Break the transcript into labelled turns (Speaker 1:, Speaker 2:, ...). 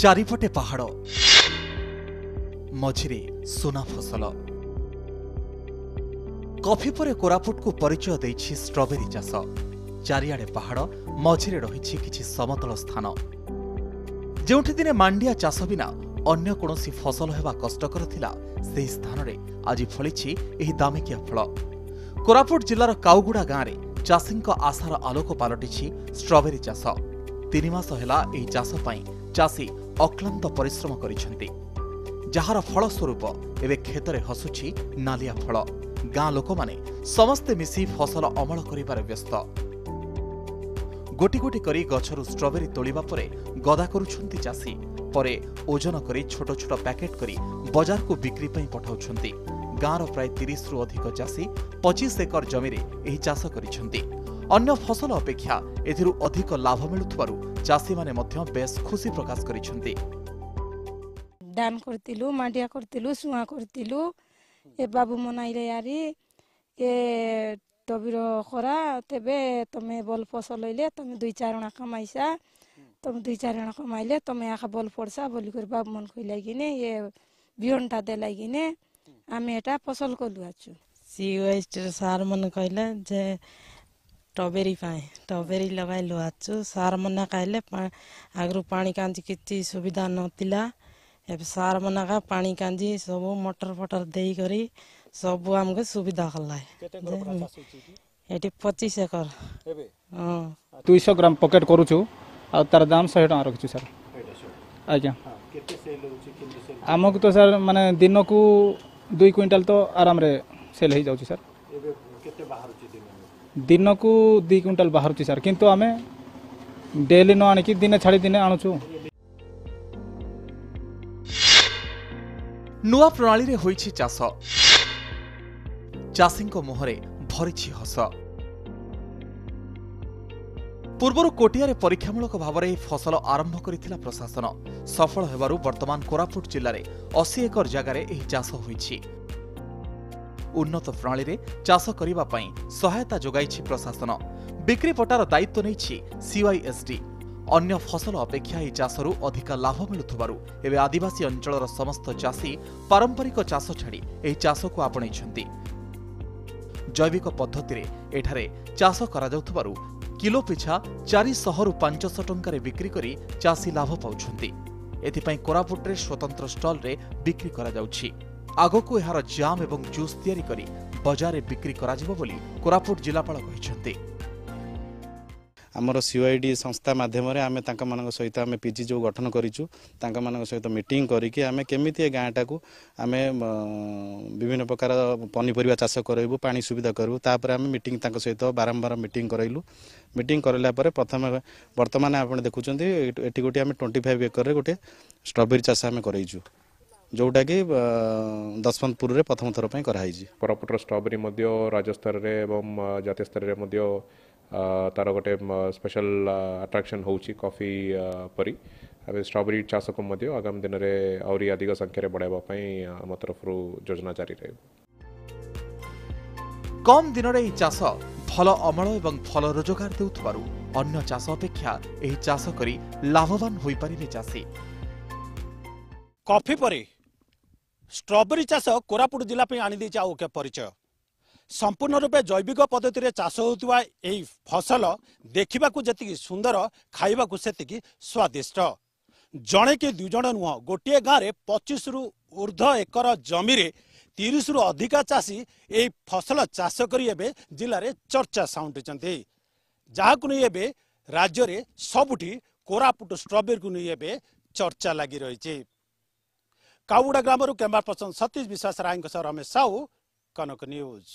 Speaker 1: चारिपटे पहाड़ मझिरे सुना फसल कॉफी पर कोरापुट को परिचय देछि स्ट्रॉबेरी चाष चारिआडे पहाड़ मझिरे रहिछि किछि समतल स्थान जोंठी दिने मांडिया चाष बिना अन्य कोनोसी फसल हेबा कष्टकर थिला सेही स्थान रे आज फलिछि एही दामिकिया फल कोरापुट जिल्लार काउगुड़ा गाँव में चाषींक आशार आलोक पलटिछि स्ट्रॉबेरी चाष 3 मास हेला एही चाष पई चाषी अक्लांत परिश्रम करिसेंति जहार फलस्वरूप एवं खेतरे हसुछि नालिया फल गाँ लोक माने समस्ते मिसी फसल अमल करिबार व्यस्त गोटी गोटी करी गछरु स्ट्रॉबेरी तोलिबा परे गदा करूछंती चाषी परे ओजन करी छोट छोट पैकेट करी बाजार को बिक्री पई पठाउछंती गाँर प्राय 30 रु अधिक चाषी 25 एकर जमीरे एही चाष करिछंती अन्य फसल अपेक्षा एथिरु अधिक लाभ मिलुथबारु चाषी माने मध्य बेस खुशी प्रकाश करिछंती
Speaker 2: दान करतिलु मांडिया करतिलु सुआ करतिलु ए बाबू मनाइले यारी ए तबिर खरा तेबे तमे बल फसल लइले तमे 2-4 अणा कमाइसा तमे 2-4 अणा कमाइले तमे आखा बल पड़सा बोली कर बाबू मन कइला गिने ये बियनटा देला गिने आमे एटा फसल कलु आछु
Speaker 3: सी वेस्ट सार मन कइले जे स्ट्रॉबेरी पाए स्ट्रॉबेरी लगाइलु आछु सार मन कहले आगरु पानी कांजी किछि सुविधा नतिला ए सार मन का पानी कांजी सब मोटर फटर देई करी सब हमके सुविधा कला एटी 25 एकर
Speaker 4: एबे
Speaker 3: हां
Speaker 4: 200 ग्राम पॉकेट करू छु आ तार दाम 100 टका रखछु सर आज्ञा
Speaker 5: केते सेल होछि केते सेल
Speaker 4: हमक तो सर माने दिन को 2 क्विंटल तो आराम रे सेल हो जाउछि सर
Speaker 5: एबे केते बाहर छि
Speaker 4: दिन को 2 क्विंटल बाहर छि सर किंतु हमें डेली न आनी कि दिन छाड़ी दिन आनु छु
Speaker 1: नुआ प्रणाली रे होइछि चाष चाषींक मुहरे भरिछि हस पूर्वर कोटियारे परीक्षामूलक भाव में फसल आरंभ करिथिला प्रशासन सफल हेबारु वर्तमान कोरापुट जिल्ला रे 80 एकर जगार एही चाष होइछि उन्नत प्रणाली रे चाष करिबा पई सहायता जोगाइछि प्रशासन बिक्री पटार दायित्व नैछि सीवाईएसडी अन्य फसल अपेक्षा ଏହି ଚାଷରୁ ଅଧିକ ଲାଭ ମିଳୁଥିବାରୁ ଏବେ ଆଦିବାସୀ ଅଞ୍ଚଳର ସମସ୍ତ ଚାଷୀ ପାରମ୍ପରିକ ଚାଷ ଛାଡ଼ି ଏହି ଚାଷକୁ ଆପଣେଇଛନ୍ତି ଜୈବିକ ପଦ୍ଧତିରେ ଏଠାରେ ଚାଷ କରାଯାଉଥିବାରୁ କିଲୋ ପିଛା 400 ରୁ 500 ଟଙ୍କାରେ ବିକ୍ରି କରି ଚାଷୀ ଲାଭ ପାଉଛନ୍ତି ଏଥିପାଇଁ କୋରାପୁଟରେ ସ୍ୱତନ୍ତ୍ର ଷ୍ଟଲରେ ବିକ୍ରି କରାଯାଉଛି ଆଗକୁ ଏହାର ଜାମ୍ ଏବଂ ଜୁସ୍ ତିଆରି କରି ବଜାରରେ ବିକ୍ରି କରାଯିବ ବୋଲି କୋରାପୁଟ ଜିଲ୍ଲାପାଳ କହିଛନ୍ତି
Speaker 6: आमर सीओआईडी संस्था माध्यम आम सहित आम पीजी जो गठन करूँ सहित मीटिंग करके आम केमी गाँटा को आम विभिन्न प्रकार पनीपरिया चाष करूँ पानी सुविधा करूँ तापर आम मीटिंग सहित बारंबार मीटिंग करइलु मीटिंग करला प्रथम वर्तमान आप देखुं ये गोटे आम 25 एकर गोटे स्ट्रॉबेरी चाष आम करइचु जोटा कि दशमंतपुर प्रथम थर पर कराई
Speaker 7: कोरापुटर स्ट्रॉबेरी राज्य स्तर में जातीय स्तर में तार गोटे स्पेशल अट्रैक्शन होची कॉफी परी अब स्ट्रॉबेरी चाष को आगामी दिन में आउरी अधिक संख्या बढ़ावा आम तरफ योजना जारी रहे
Speaker 1: कम दिन में चाष फल अमल एवं फल रोजगार देउथबारु अन्य चाष अपेक्षा एही चाष करी लाभवान होई परिबे चाषी
Speaker 5: कॉफी परे स्ट्रॉबेरी चाष कोरापुट जिला पे आनी देछि आउ के परिचय संपूर्ण रूपे जैविक पद्धति चाष होउतबा एही फसल देखा जी सुंदर खाइबा से स्वादिष्ट जड़े कि 2 जण नुह गोटे गाँव में 25 रु ऊर्ध्व एकर जमी 30 रु अधिका चाषी एही फसल चाष करी एबे जिले में चर्चा साउंटिचंती जहाकु नहीं एबे राज्य में सबुठी कोरापुट स्ट्रॉबेरी को नहीं एबे चर्चा लगी रही काउगुड़ा ग्राम कैमरा पर्सन सतीश विश्वास राय रमेश साहू कनक न्यूज।